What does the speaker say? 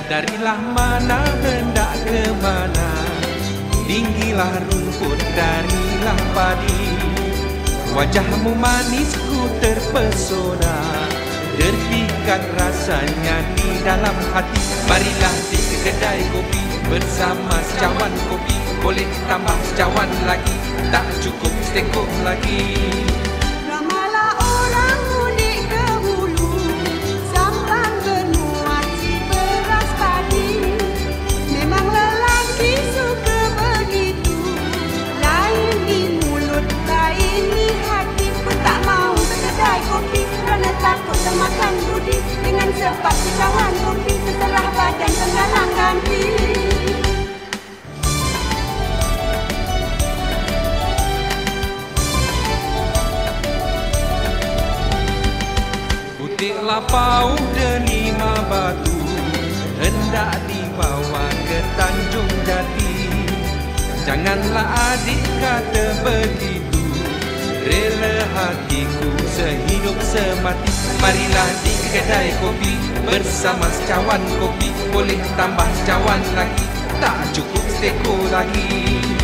Darilah mana hendak ke mana, tinggilah rumput, darilah padi. Wajahmu manis ku terpesona, terpikat rasanya di dalam hati. Marilah di kedai kopi bersama secawan kopi, boleh tambah secawan lagi, tak cukup setengkok lagi. Makan budi dengan sepak secawan kopi, setelah badan penggalang ganti. Putiklah pauh delima batu, hendak dibawa ke Tanjung Jati. Janganlah adik kata begitu, rela hatiku sehidup semati. Marilah di kedai kopi bersama secawan kopi, boleh tambah secawan lagi, tak cukup seteko lagi.